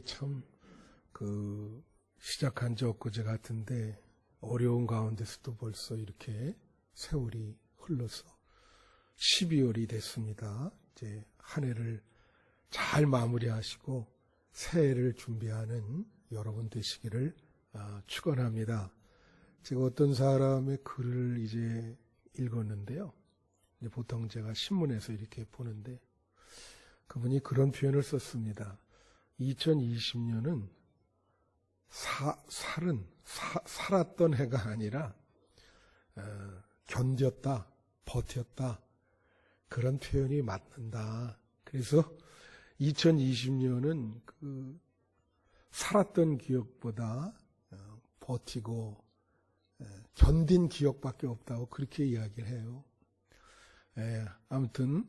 참 시작한 지 엊그제 같은데 어려운 가운데서도 벌써 이렇게 세월이 흘러서 12월이 됐습니다. 이제 한 해를 잘 마무리하시고 새해를 준비하는 여러분 되시기를 축원합니다. 제가 어떤 사람의 글을 이제 읽었는데요. 이제 보통 제가 신문에서 이렇게 보는데 그분이 그런 표현을 썼습니다. 2020년은 살았던 해가 아니라 견뎠다, 버텼다, 그런 표현이 맞는다. 그래서 2020년은 살았던 기억보다 버티고 견딘 기억밖에 없다고 그렇게 이야기를 해요. 아무튼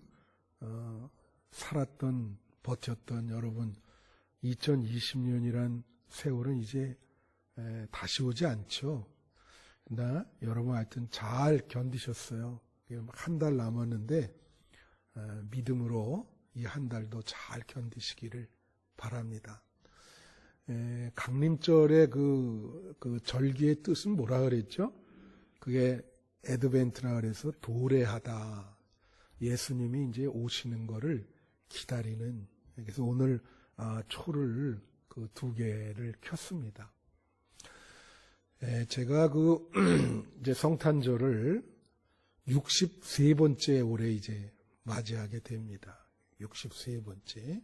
살았던 버텼던 여러분, 2020년이란 세월은 이제 다시 오지 않죠. 그러나 여러분 하여튼 잘 견디셨어요. 한 달 남았는데 믿음으로 이 한 달도 잘 견디시기를 바랍니다. 강림절의 그 절기의 뜻은 뭐라 그랬죠? 그게 애드벤트라 그래서 도래하다. 예수님이 이제 오시는 거를 기다리는. 그래서 오늘 초를 그 2개를 켰습니다. 제가 이제 성탄절을 63번째 올해 이제 맞이하게 됩니다. 63번째.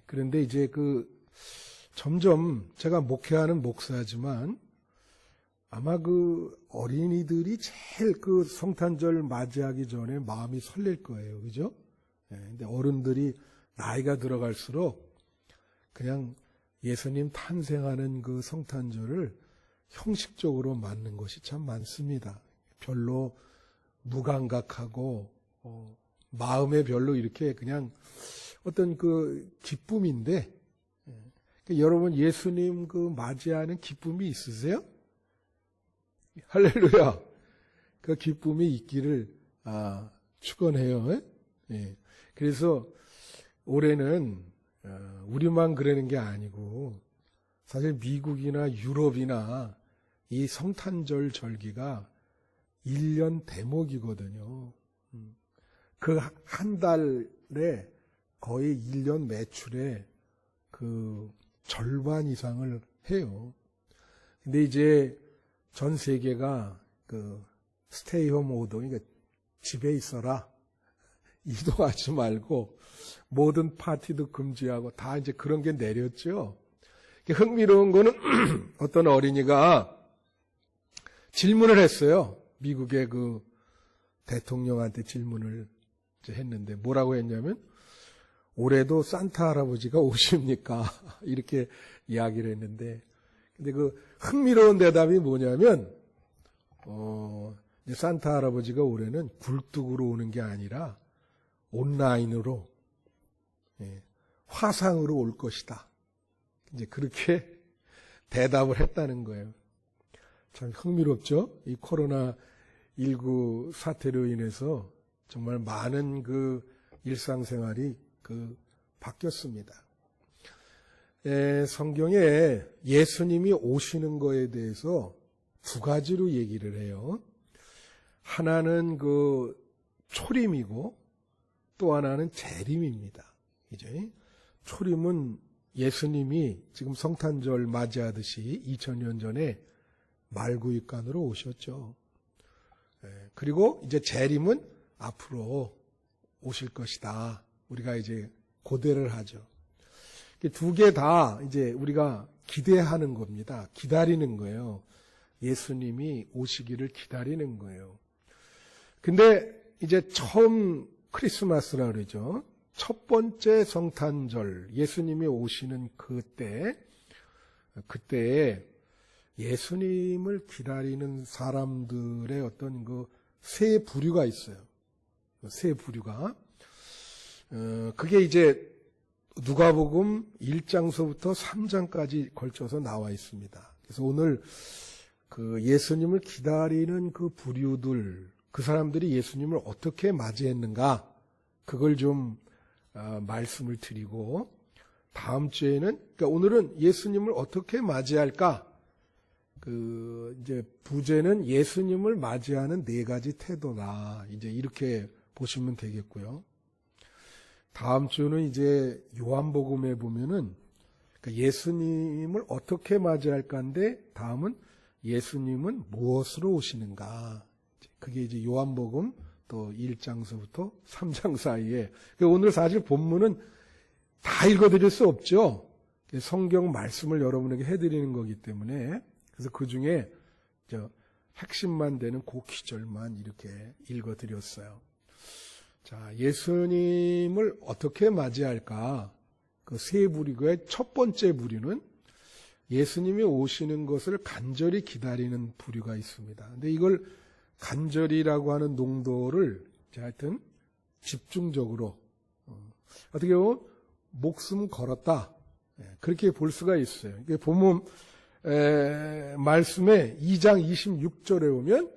그런데 이제 점점 제가 목회하는 목사지만 아마 어린이들이 제일 성탄절 맞이하기 전에 마음이 설렐 거예요. 그죠? 근데 어른들이 나이가 들어갈수록 그냥 예수님 탄생하는 그 성탄절을 형식적으로 맞는 것이 참 많습니다. 별로 무감각하고 마음에 별로 이렇게 그냥 어떤 기쁨인데 여러분 예수님 맞이하는 기쁨이 있으세요? 할렐루야. 그 기쁨이 있기를 축원해요. 그래서 올해는 우리만 그러는 게 아니고 사실 미국이나 유럽이나 이 성탄절 절기가 1년 대목이거든요. 그 한 달에 거의 1년 매출의 절반 이상을 해요. 근데 이제 전 세계가 스테이 홈 오더, 그러니까 집에 있어라, 이동하지 말고 모든 파티도 금지하고 다 이제 그런 게 내렸죠. 흥미로운 거는 어떤 어린이가 질문을 했어요. 미국의 대통령한테 질문을 했는데 뭐라고 했냐면 올해도 산타 할아버지가 오십니까? 이렇게 이야기를 했는데 근데 흥미로운 대답이 뭐냐면 산타 할아버지가 올해는 굴뚝으로 오는 게 아니라 온라인으로 화상으로 올 것이다. 이제 그렇게 대답을 했다는 거예요. 참 흥미롭죠? 이 코로나19 사태로 인해서 정말 많은 일상생활이 바뀌었습니다. 성경에 예수님이 오시는 거에 대해서 2가지로 얘기를 해요. 하나는 초림이고 또 하나는 재림입니다. 이제 초림은 예수님이 지금 성탄절 맞이하듯이 2000년 전에 말구육간으로 오셨죠. 그리고 이제 재림은 앞으로 오실 것이다. 우리가 이제 고대를 하죠. 2개 다 이제 우리가 기대하는 겁니다. 기다리는 거예요. 예수님이 오시기를 기다리는 거예요. 근데 이제 처음 크리스마스라 그러죠. 첫 번째 성탄절, 예수님이 오시는 그때에 예수님을 기다리는 사람들의 어떤 세 부류가 있어요. 세 부류가. 그게 이제 누가복음 1장서부터 3장까지 걸쳐서 나와 있습니다. 그래서 오늘 예수님을 기다리는 그 부류들, 그 사람들이 예수님을 어떻게 맞이했는가, 그걸 좀 말씀을 드리고 다음 주에는, 그러니까 오늘은 예수님을 어떻게 맞이할까? 이제 부제는 예수님을 맞이하는 4가지 태도다. 이제 이렇게 보시면 되겠고요. 다음 주는 이제 요한복음에 보면은 그러니까 예수님을 어떻게 맞이할까인데 다음은 예수님은 무엇으로 오시는가. 그게 이제 요한복음 또 1장서부터 3장 사이에. 오늘 사실 본문은 다 읽어드릴 수 없죠. 성경 말씀을 여러분에게 해드리는 거기 때문에. 그래서 그 중에 핵심만 되는 그 기절만 이렇게 읽어드렸어요. 자, 예수님을 어떻게 맞이할까? 그 세 부류의 첫 번째 부류는 예수님이 오시는 것을 간절히 기다리는 부류가 있습니다. 근데 이걸 간절히라고 하는 농도를 하여튼 집중적으로 어떻게 보면 목숨 걸었다. 그렇게 볼 수가 있어요. 본문 말씀에 2장 26절에 보면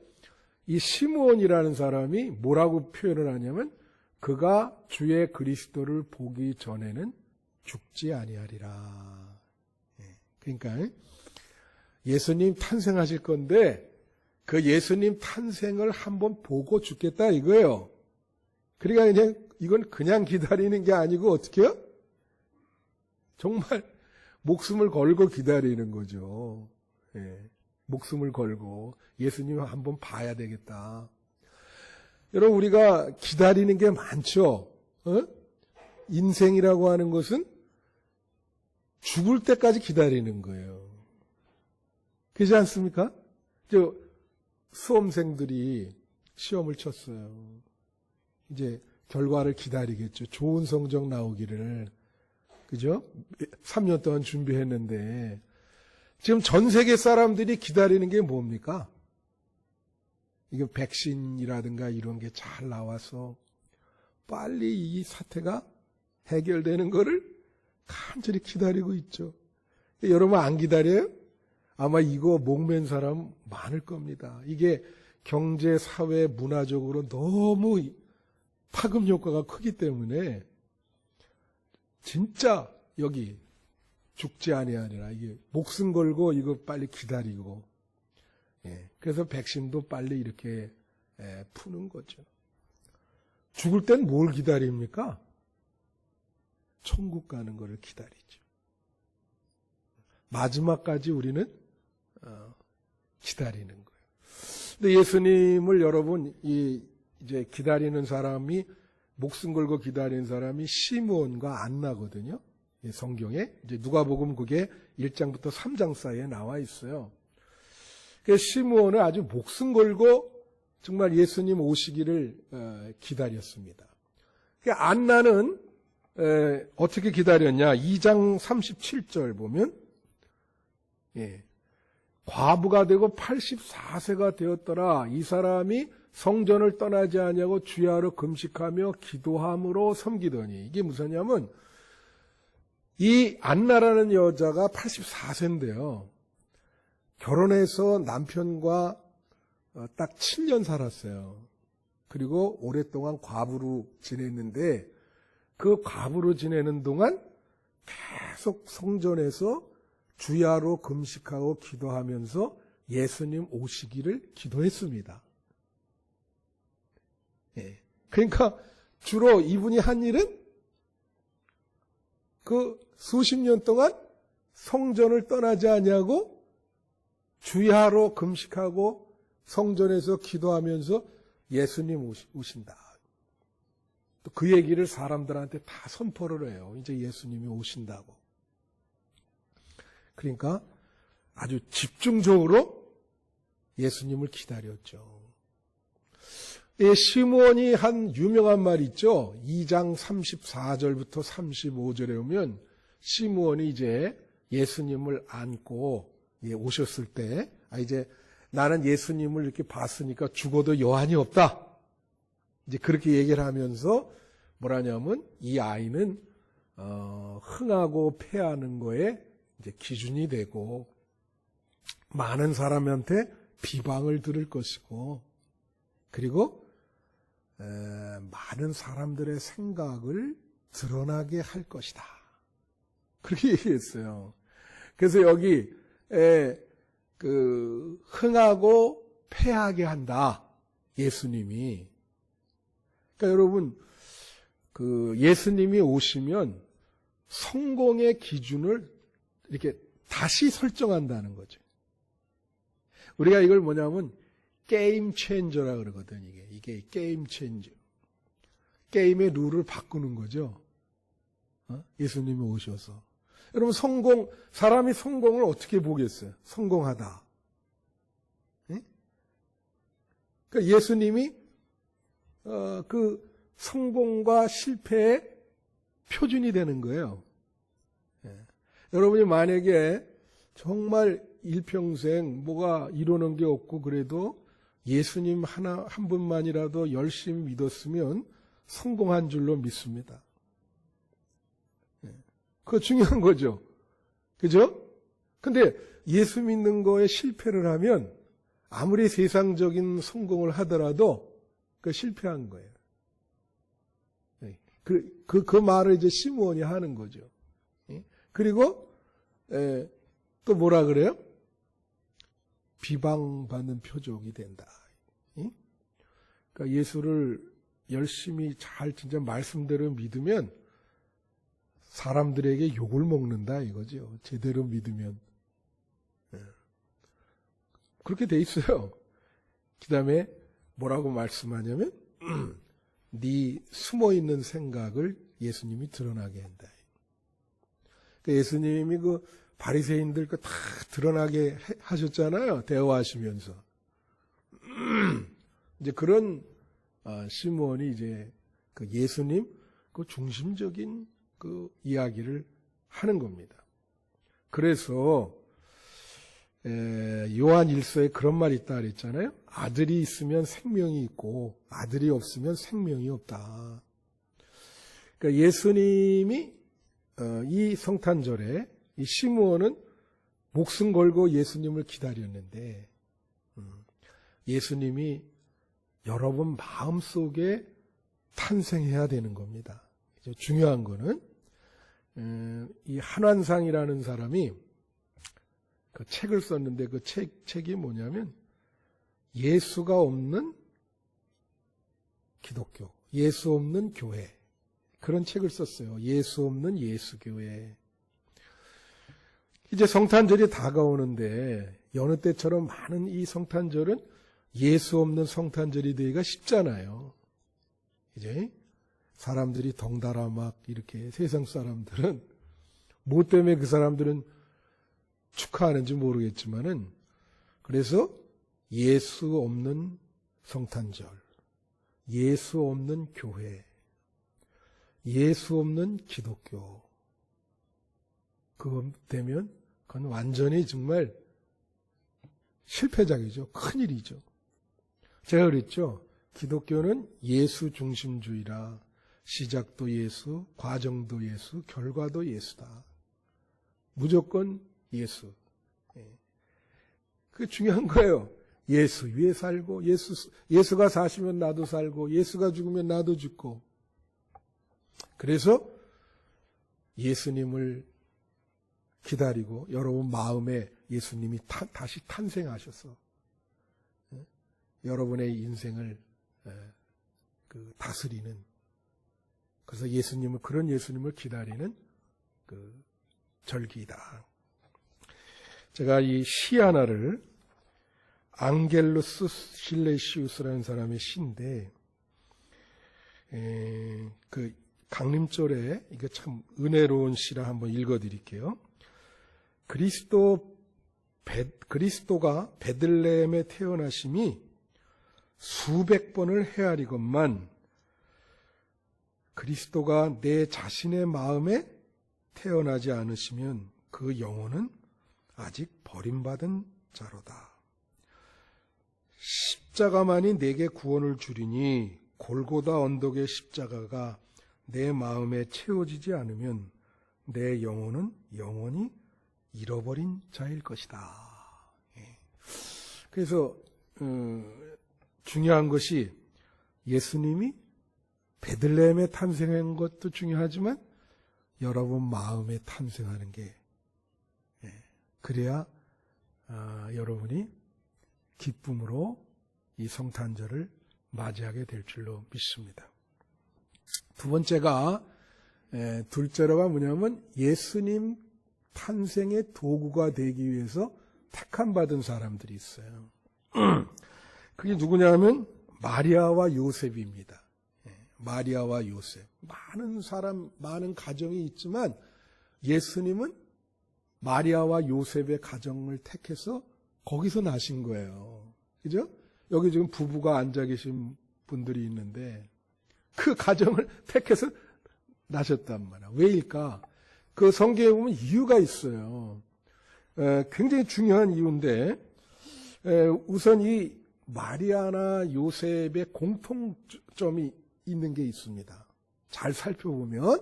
이 시므온이라는 사람이 뭐라고 표현을 하냐면 그가 주의 그리스도를 보기 전에는 죽지 아니하리라. 그러니까 예수님 탄생하실 건데 그 예수님 탄생을 한번 보고 죽겠다 이거예요. 그러니까 이건 그냥 기다리는 게 아니고 어떻게 해요? 정말 목숨을 걸고 기다리는 거죠. 목숨을 걸고 예수님을 한번 봐야 되겠다. 여러분 우리가 기다리는 게 많죠. 인생이라고 하는 것은 죽을 때까지 기다리는 거예요. 그렇지 않습니까? 수험생들이 시험을 쳤어요. 이제 결과를 기다리겠죠. 좋은 성적 나오기를. 그죠? 3년 동안 준비했는데 지금 전 세계 사람들이 기다리는 게 뭡니까? 이게 백신이라든가 이런 게 잘 나와서 빨리 이 사태가 해결되는 거를 간절히 기다리고 있죠. 여러분 안 기다려요? 아마 이거 목맨 사람 많을 겁니다. 이게 경제, 사회, 문화적으로 너무 파급 효과가 크기 때문에 진짜 여기 죽지 아니하리라. 이게 목숨 걸고 이거 빨리 기다리고. 그래서 백신도 빨리 이렇게 푸는 거죠. 죽을 땐 뭘 기다립니까? 천국 가는 거를 기다리죠. 마지막까지 우리는 기다리는 거예요. 근데 예수님을 여러분 이제 기다리는 사람이 목숨 걸고 기다리는 사람이 시므온과 안나거든요. 성경에 이제 누가복음 그게 1장부터 3장 사이에 나와 있어요. 그래서 시므온은 아주 목숨 걸고 정말 예수님 오시기를 기다렸습니다. 안나는 어떻게 기다렸냐? 2장 37절 보면 과부가 되고 84세가 되었더라. 이 사람이 성전을 떠나지 아니하고 주야로 금식하며 기도함으로 섬기더니 이게 무엇이냐면 이 안나라는 여자가 84세인데요. 결혼해서 남편과 딱 7년 살았어요. 그리고 오랫동안 과부로 지냈는데 그 과부로 지내는 동안 계속 성전에서 주야로 금식하고 기도하면서 예수님 오시기를 기도했습니다. 그러니까 주로 이분이 한 일은 그 수십 년 동안 성전을 떠나지 아니하고 주야로 금식하고 성전에서 기도하면서 예수님 오신다. 또 그 얘기를 사람들한테 다 선포를 해요. 이제 예수님이 오신다고. 그러니까 아주 집중적으로 예수님을 기다렸죠. 시므온이 한 유명한 말이 있죠. 2장 34절부터 35절에 오면 시므온이 이제 예수님을 안고 오셨을 때 이제 나는 예수님을 이렇게 봤으니까 죽어도 여한이 없다. 이제 그렇게 얘기를 하면서 뭐라냐면 이 아이는 흥하고 패하는 거에 이제 기준이 되고 많은 사람한테 비방을 들을 것이고 그리고 많은 사람들의 생각을 드러나게 할 것이다. 그렇게 얘기했어요. 그래서 여기 흥하고 패하게 한다. 예수님이. 그러니까 여러분 예수님이 오시면 성공의 기준을 이렇게 다시 설정한다는 거죠. 우리가 이걸 뭐냐면 게임 체인저라 그러거든. 이게 게임 체인저. 게임의 룰을 바꾸는 거죠. 예수님이 오셔서. 여러분 사람이 성공을 어떻게 보겠어요? 성공하다. 예? 그러니까 예수님이 그 성공과 실패의 표준이 되는 거예요. 예. 여러분이 만약에 정말 일평생 뭐가 이루는 게 없고 그래도 예수님 한 분만이라도 열심히 믿었으면 성공한 줄로 믿습니다. 그거 중요한 거죠. 그죠? 근데 예수 믿는 거에 실패를 하면 아무리 세상적인 성공을 하더라도 그 실패한 거예요. 그 말을 이제 시므온이 하는 거죠. 그리고 또 뭐라 그래요? 비방받는 표적이 된다. 그러니까 예수를 열심히 잘 진짜 말씀대로 믿으면 사람들에게 욕을 먹는다 이거죠. 제대로 믿으면. 그렇게 돼 있어요. 그 다음에 뭐라고 말씀하냐면 네 숨어있는 생각을 예수님이 드러나게 한다. 그러니까 예수님이 그 바리새인들 다 드러나게 하셨잖아요. 대화하시면서. 이제 그런 시므온이 이제 그 예수님 그 중심적인 그 이야기를 하는 겁니다. 그래서 요한 1서에 그런 말이 있다 그랬잖아요. 아들이 있으면 생명이 있고 아들이 없으면 생명이 없다. 그러니까 예수님이 이 성탄절에 이 시므온은 목숨 걸고 예수님을 기다렸는데 예수님이 여러분 마음속에 탄생해야 되는 겁니다. 중요한 거는 이 한완상이라는 사람이 그 책을 썼는데 그 책이 뭐냐면 예수가 없는 기독교, 예수 없는 교회 그런 책을 썼어요. 예수 없는 예수교회. 이제 성탄절이 다가오는데 여느 때처럼 많은 이 성탄절은 예수 없는 성탄절이 되기가 쉽잖아요. 이제 사람들이 덩달아 막 이렇게 세상 사람들은 뭐 때문에 그 사람들은 축하하는지 모르겠지만은 그래서 예수 없는 성탄절, 예수 없는 교회, 예수 없는 기독교 그거 되면 그건 완전히 정말 실패작이죠. 큰일이죠. 제가 그랬죠. 기독교는 예수 중심주의라 시작도 예수, 과정도 예수, 결과도 예수다. 무조건 예수. 그게 중요한 거예요. 예수 위에 살고 예수가 사시면 나도 살고 예수가 죽으면 나도 죽고 그래서 예수님을 기다리고 여러분 마음에 예수님이 다시 탄생하셔서 여러분의 인생을 다스리는 그래서 그런 예수님을 기다리는 그 절기이다. 제가 이 시 하나를 앙겔루스 실레시우스라는 사람의 시인데 그 강림절에 이거 참 은혜로운 시라 한번 읽어드릴게요. 그리스도가 베들레헴에 태어나심이 수백 번을 헤아리건만 그리스도가 내 자신의 마음에 태어나지 않으시면 그 영혼은 아직 버림받은 자로다. 십자가만이 내게 구원을 주리니 골고다 언덕의 십자가가 내 마음에 채워지지 않으면 내 영혼은 영원히 잃어버린 자일 것이다. 그래서 중요한 것이 예수님이 베들레헴에 탄생한 것도 중요하지만 여러분 마음에 탄생하는 게, 그래야 여러분이 기쁨으로 이 성탄절을 맞이하게 될 줄로 믿습니다. 두 번째가, 둘째로가 뭐냐면 예수님 탄생의 도구가 되기 위해서 택함받은 사람들이 있어요. 그게 누구냐면 마리아와 요셉입니다. 마리아와 요셉. 많은 가정이 있지만 예수님은 마리아와 요셉의 가정을 택해서 거기서 나신 거예요. 그죠? 여기 지금 부부가 앉아 계신 분들이 있는데 그 가정을 택해서 나셨단 말이야. 왜일까? 그 성경에 보면 이유가 있어요. 굉장히 중요한 이유인데, 우선 이 마리아나 요셉의 공통점이 있는 게 있습니다. 잘 살펴보면,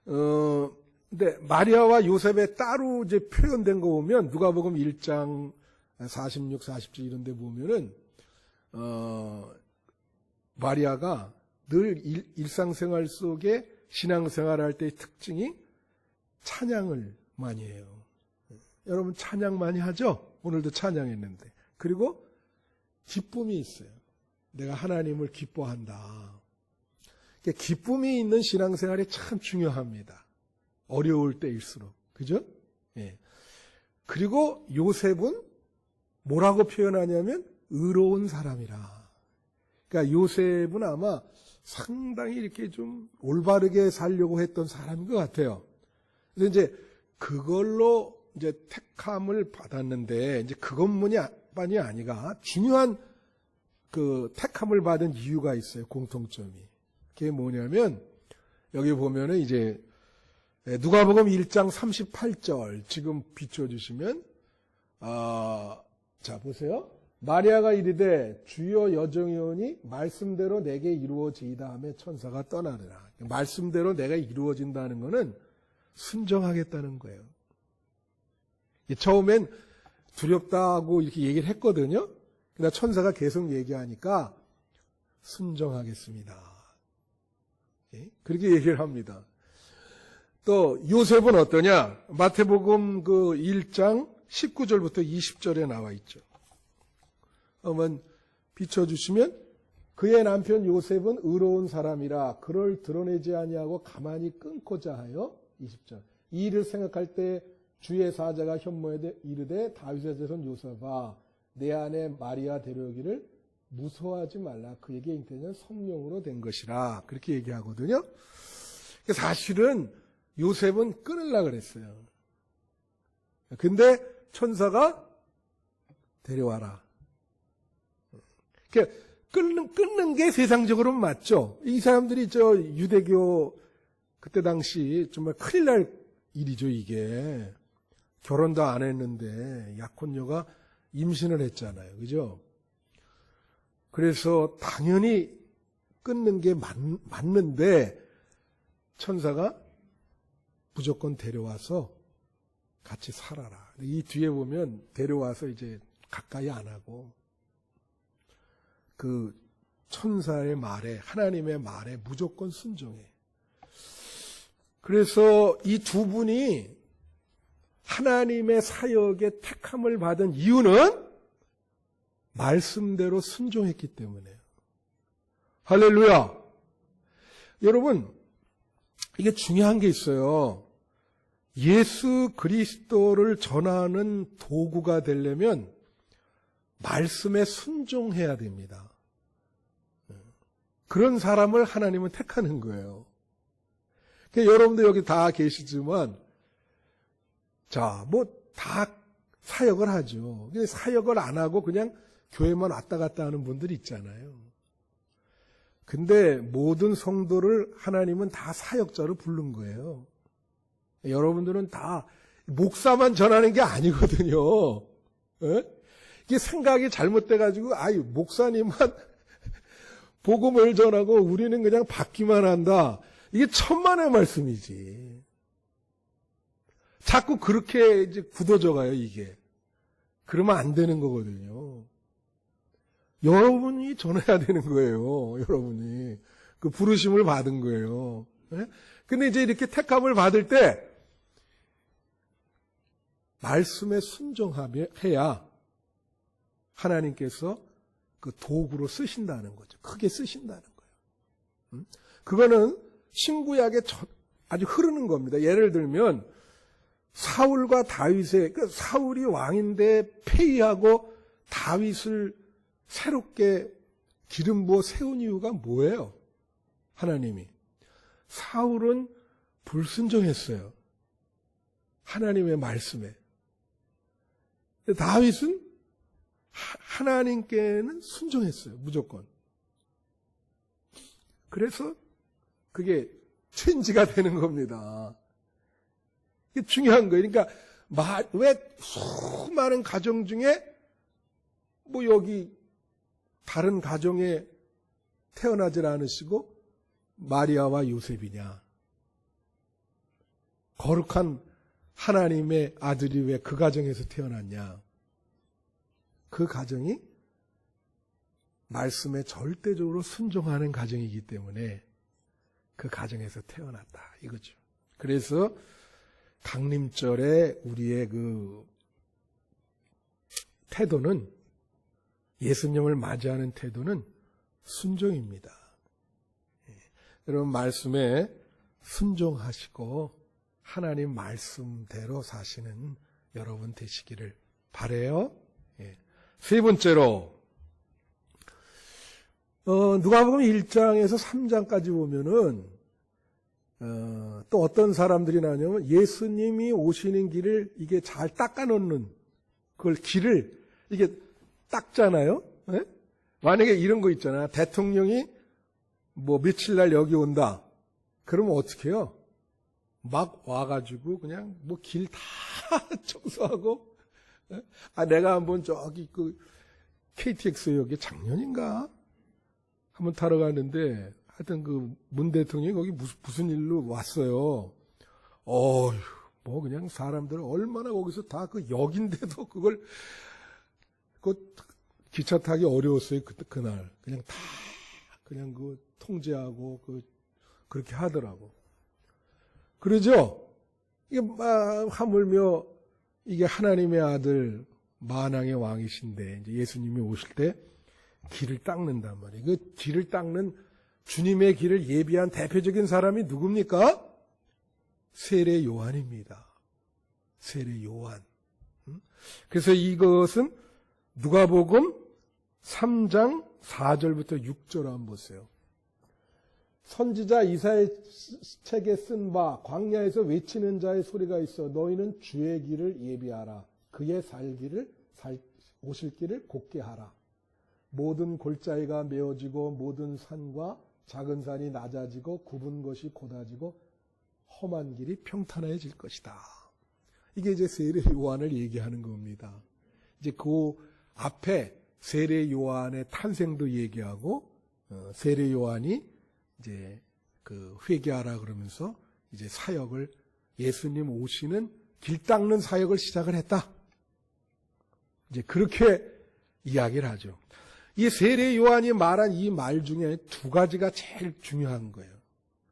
근데 마리아와 요셉에 따로 이제 표현된 거 보면 누가복음 1장 46, 47 이런 데 보면은 마리아가 늘 일상생활 속에 신앙생활 할 때의 특징이 찬양을 많이 해요. 여러분 찬양 많이 하죠? 오늘도 찬양했는데. 그리고 기쁨이 있어요. 내가 하나님을 기뻐한다. 기쁨이 있는 신앙생활이 참 중요합니다. 어려울 때일수록. 그죠? 예. 그리고 요셉은 뭐라고 표현하냐면 의로운 사람이라. 그러니까 요셉은 아마 상당히 이렇게 좀 올바르게 살려고 했던 사람인 것 같아요. 그래서 이제 그걸로 이제 택함을 받았는데, 이제 그것만이 아니라 중요한 그 택함을 받은 이유가 있어요. 공통점이. 그게 뭐냐면, 여기 보면은 이제 누가복음 1장 38절 지금 비춰주시면, 자, 보세요. 마리아가 이르되 주여 여정이오니 말씀대로 내게 이루어지이다 하며 천사가 떠나느라. 말씀대로 내가 이루어진다는 것은 순종하겠다는 거예요. 처음엔 두렵다고 이렇게 얘기를 했거든요. 그러나 천사가 계속 얘기하니까 순종하겠습니다. 그렇게 얘기를 합니다. 또 요셉은 어떠냐? 마태복음 그 1장 19절부터 20절에 나와 있죠. 한번 비춰주시면, 그의 남편 요셉은 의로운 사람이라 그를 드러내지 아니하고 가만히 끊고자 하여 20절. 이 일을 생각할 때 주의 사자가 현모에 이르되 다윗의 자손 요셉아 내 아내 마리아 데려오기를 무서워하지 말라. 그에게 잉태는 성령으로 된 것이라. 그렇게 얘기하거든요. 사실은 요셉은 끊으려고 그랬어요. 근데 천사가 데려와라. 그러니까 끊는 게 세상적으로 맞죠. 이 사람들이 저 유대교 그때 당시 정말 큰일 날 일이죠, 이게. 결혼도 안 했는데 약혼녀가 임신을 했잖아요. 그죠? 그래서 당연히 끊는 게 맞는데 천사가 무조건 데려와서 같이 살아라. 이 뒤에 보면 데려와서 이제 가까이 안 하고 그 천사의 말에, 하나님의 말에 무조건 순종해. 그래서 이 두 분이 하나님의 사역에 택함을 받은 이유는 말씀대로 순종했기 때문에요. 할렐루야. 여러분, 이게 중요한 게 있어요. 예수 그리스도를 전하는 도구가 되려면 말씀에 순종해야 됩니다. 그런 사람을 하나님은 택하는 거예요. 그러니까 여러분들 여기 다 계시지만, 자, 뭐 다 사역을 하죠. 근데 사역을 안 하고 그냥 교회만 왔다 갔다 하는 분들이 있잖아요. 근데 모든 성도를 하나님은 다 사역자로 부른 거예요. 여러분들은 다 목사만 전하는 게 아니거든요. 에? 이게 생각이 잘못돼가지고, 아유, 목사님만 복음을 전하고 우리는 그냥 받기만 한다. 이게 천만의 말씀이지. 자꾸 그렇게 이제 굳어져 가요, 이게. 그러면 안 되는 거거든요. 여러분이 전해야 되는 거예요, 여러분이. 그 부르심을 받은 거예요. 예? 근데 이제 이렇게 택함을 받을 때 말씀에 순종해야 하나님께서 그 도구로 쓰신다는 거죠. 크게 쓰신다는 거예요. 그거는 신구약에 아주 흐르는 겁니다. 예를 들면 사울과 다윗의 사울이 왕인데 폐위하고 다윗을 새롭게 기름 부어 세운 이유가 뭐예요? 하나님이. 사울은 불순종했어요. 하나님의 말씀에. 다윗은 하나님께는 순종했어요. 무조건. 그래서 그게 체인지가 되는 겁니다. 이게 중요한 거예요. 그러니까 왜 수많은 가정 중에 뭐 여기 다른 가정에 태어나질 않으시고 마리아와 요셉이냐. 거룩한 하나님의 아들이 왜 그 가정에서 태어났냐. 그 가정이 말씀에 절대적으로 순종하는 가정이기 때문에 그 가정에서 태어났다. 이거죠. 그래서 강림절에 우리의 그 태도는 예수님을 맞이하는 태도는 순종입니다. 여러분 말씀에 순종하시고 하나님 말씀대로 사시는 여러분 되시기를 바라요. 세 번째로 누가복음 1장에서 3장까지 보면은 또 어떤 사람들이 나냐면 예수님이 오시는 길을 이게 잘 닦아놓는 그걸 길을 이게 닦잖아요. 네? 만약에 이런 거 있잖아. 대통령이 뭐 며칠 날 여기 온다. 그러면 어떻게 해요? 막 와가지고 그냥 뭐 길 다 청소하고 내가 한번 저기 그 KTX역에 작년인가 한번 타러 갔는데 하여튼 그 문 대통령이 거기 무슨 일로 왔어요. 뭐 그냥 사람들 얼마나 거기서 다 그 역인데도 그걸 그 기차 타기 어려웠어요. 그날 그냥 다 그냥 그 통제하고 그렇게 하더라고. 그러죠? 이게 하물며 이게 하나님의 아들 만왕의 왕이신데 이제 예수님이 오실 때 길을 닦는단 말이에요. 그 길을 닦는 주님의 길을 예비한 대표적인 사람이 누굽니까? 세례 요한입니다. 세례 요한. 그래서 이것은 누가복음 3장 4절부터 6절 한번 보세요. 선지자 이사야 책에 쓴 바 광야에서 외치는 자의 소리가 있어 너희는 주의 길을 예비하라. 그의 오실 길을 곧게 하라. 모든 골짜기가 메어지고 모든 산과 작은 산이 낮아지고 굽은 것이 곧아지고 험한 길이 평탄해질 것이다. 이게 이제 세례 요한을 얘기하는 겁니다. 이제 그 앞에 세례 요한의 탄생도 얘기하고 세례 요한이 이제 그 회개하라 그러면서 이제 사역을 예수님 오시는 길 닦는 사역을 시작을 했다. 이제 그렇게 이야기를 하죠. 이 세례 요한이 말한 이 말 중에 두 가지가 제일 중요한 거예요.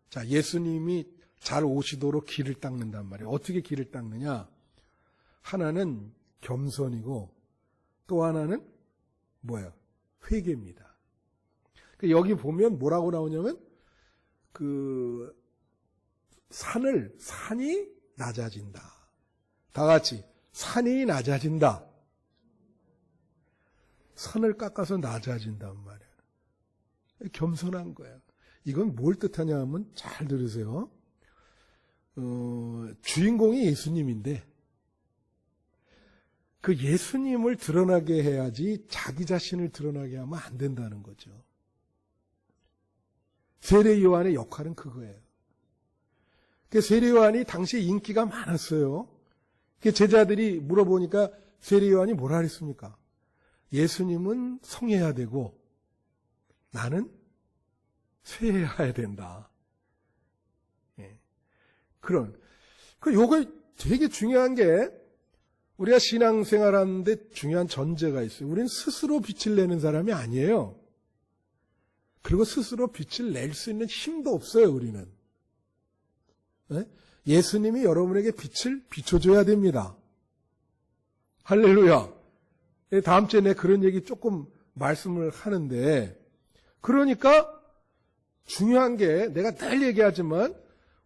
자, 예수님이 잘 오시도록 길을 닦는단 말이에요. 어떻게 길을 닦느냐? 하나는 겸손이고 또 하나는 뭐예요? 회개입니다. 여기 보면 뭐라고 나오냐면 산이 낮아진다. 다 같이 산이 낮아진다. 산을 깎아서 낮아진단 말이에요. 겸손한 거예요. 이건 뭘 뜻하냐 하면 잘 들으세요. 주인공이 예수님인데 그 예수님을 드러나게 해야지 자기 자신을 드러나게 하면 안 된다는 거죠. 세례 요한의 역할은 그거예요. 세례 요한이 당시 인기가 많았어요. 제자들이 물어보니까 세례 요한이 뭐라 그랬습니까? 예수님은 성해야 되고 나는 쇠해야 된다. 요거 되게 중요한 게 우리가 신앙생활 하는데 중요한 전제가 있어요. 우리는 스스로 빛을 내는 사람이 아니에요. 그리고 스스로 빛을 낼 수 있는 힘도 없어요, 우리는. 예수님이 여러분에게 빛을 비춰줘야 됩니다. 할렐루야. 다음 주에 내가 그런 얘기 조금 말씀을 하는데, 그러니까 중요한 게 내가 늘 얘기하지만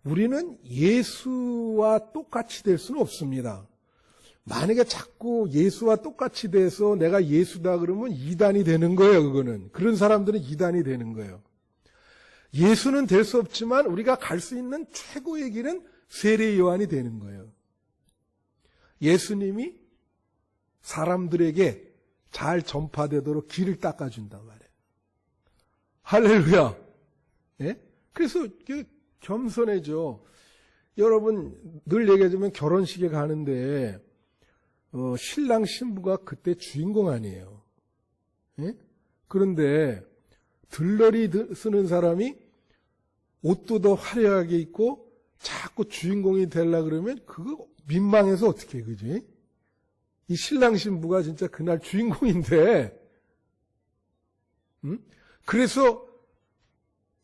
우리는 예수와 똑같이 될 수는 없습니다. 만약에 자꾸 예수와 똑같이 돼서 내가 예수다 그러면 이단이 되는 거예요, 그거는. 그런 사람들은 이단이 되는 거예요. 예수는 될 수 없지만 우리가 갈 수 있는 최고의 길은 세례 요한이 되는 거예요. 예수님이 사람들에게 잘 전파되도록 길을 닦아준단 말이에요. 할렐루야. 예? 그래서 겸손해져. 여러분 늘 얘기하자면 결혼식에 가는데 신랑 신부가 그때 주인공 아니에요. 예? 그런데 들러리 쓰는 사람이 옷도 더 화려하게 입고 자꾸 주인공이 되려고 그러면 그거 민망해서 어떻게 해, 그지? 이 신랑 신부가 진짜 그날 주인공인데, 그래서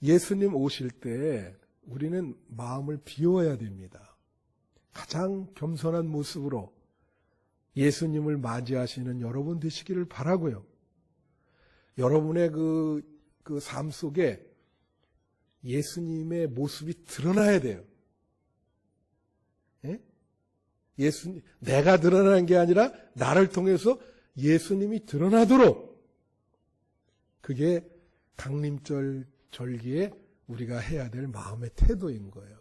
예수님 오실 때 우리는 마음을 비워야 됩니다. 가장 겸손한 모습으로 예수님을 맞이하시는 여러분 되시기를 바라고요. 여러분의 그 삶 속에 예수님의 모습이 드러나야 돼요. 예? 내가 드러나는 게 아니라 나를 통해서 예수님이 드러나도록, 그게 강림절 절기에 우리가 해야 될 마음의 태도인 거예요.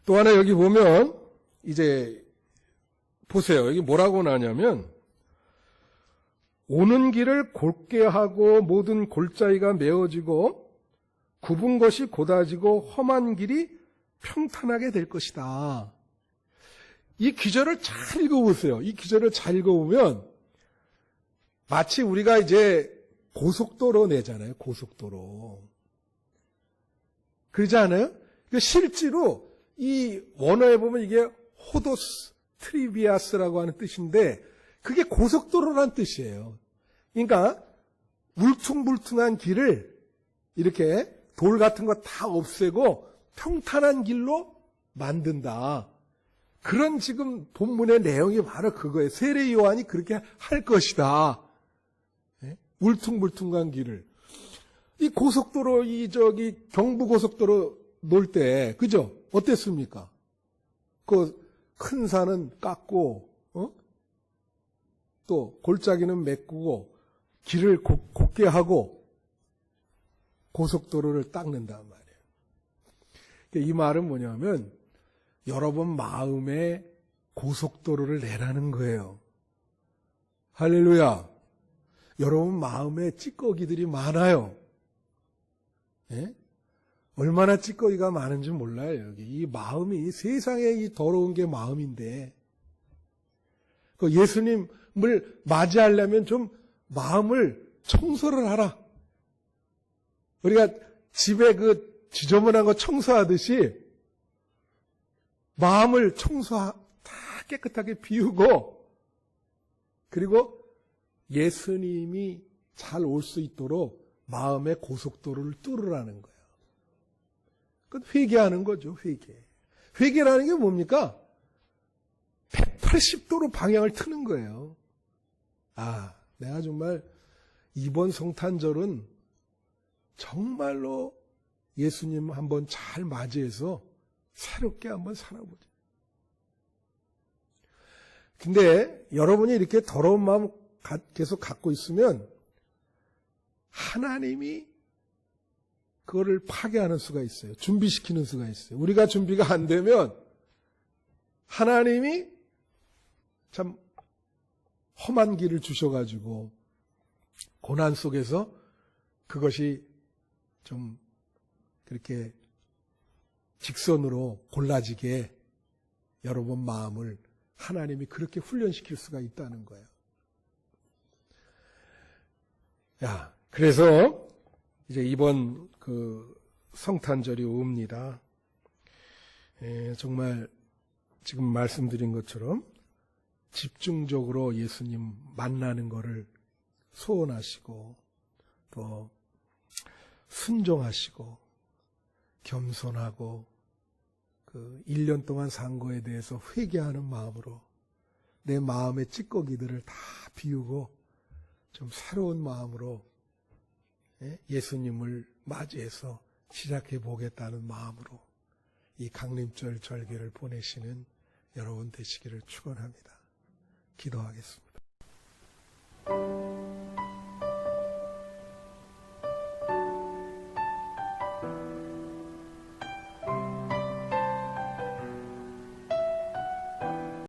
또 하나 여기 보면 이제 보세요. 여기 뭐라고 나냐면 오는 길을 곧게 하고 모든 골짜기가 메어지고 굽은 것이 곧아지고 험한 길이 평탄하게 될 것이다. 이 기절을 잘 읽어보세요. 이 기절을 잘 읽어보면 마치 우리가 이제 고속도로 내잖아요. 고속도로. 그러지 않아요? 실제로 이 원어에 보면 이게 호도스 트리비아스라고 하는 뜻인데 그게 고속도로란 뜻이에요. 그러니까 울퉁불퉁한 길을 이렇게 돌 같은 거 다 없애고 평탄한 길로 만든다. 그런 지금 본문의 내용이 바로 그거예요. 세례 요한이 그렇게 할 것이다. 울퉁불퉁한 길을. 이 고속도로, 경부고속도로 놀 때, 그죠? 어땠습니까? 그 큰 산은 깎고, 또 골짜기는 메꾸고, 길을 곧게 하고, 고속도로를 닦는단 말이에요. 이 말은 뭐냐면, 여러분 마음에 고속도로를 내라는 거예요. 할렐루야. 여러분 마음에 찌꺼기들이 많아요. 예? 얼마나 찌꺼기가 많은지 몰라요. 여기 이 마음이 세상에 이 더러운 게 마음인데 그 예수님을 맞이하려면 좀 마음을 청소를 하라. 우리가 집에 그 지저분한 거 청소하듯이 마음을 다 깨끗하게 비우고 그리고 예수님이 잘 올 수 있도록 마음의 고속도로를 뚫으라는 거예요. 그건 회개하는 거죠. 회개라는 게 뭡니까? 180도로 방향을 트는 거예요. 아, 내가 정말 이번 성탄절은 정말로 예수님 한번 잘 맞이해서 새롭게 한번 살아보자. 근데 여러분이 이렇게 더러운 마음 계속 갖고 있으면 하나님이 그거를 파괴하는 수가 있어요. 준비시키는 수가 있어요. 우리가 준비가 안 되면 하나님이 참 험한 길을 주셔가지고 고난 속에서 그것이 좀 그렇게 직선으로 골라지게 여러분 마음을 하나님이 그렇게 훈련시킬 수가 있다는 거예요. 그래서 이제 이번 그 성탄절이 옵니다. 정말 지금 말씀드린 것처럼 집중적으로 예수님 만나는 것을 소원하시고 또 순종하시고 겸손하고 그 1년 동안 산 거에 대해서 회개하는 마음으로 내 마음의 찌꺼기들을 다 비우고 좀 새로운 마음으로 예수님을 맞이해서 시작해 보겠다는 마음으로 이 강림절 절기를 보내시는 여러분 되시기를 축원합니다. 기도하겠습니다.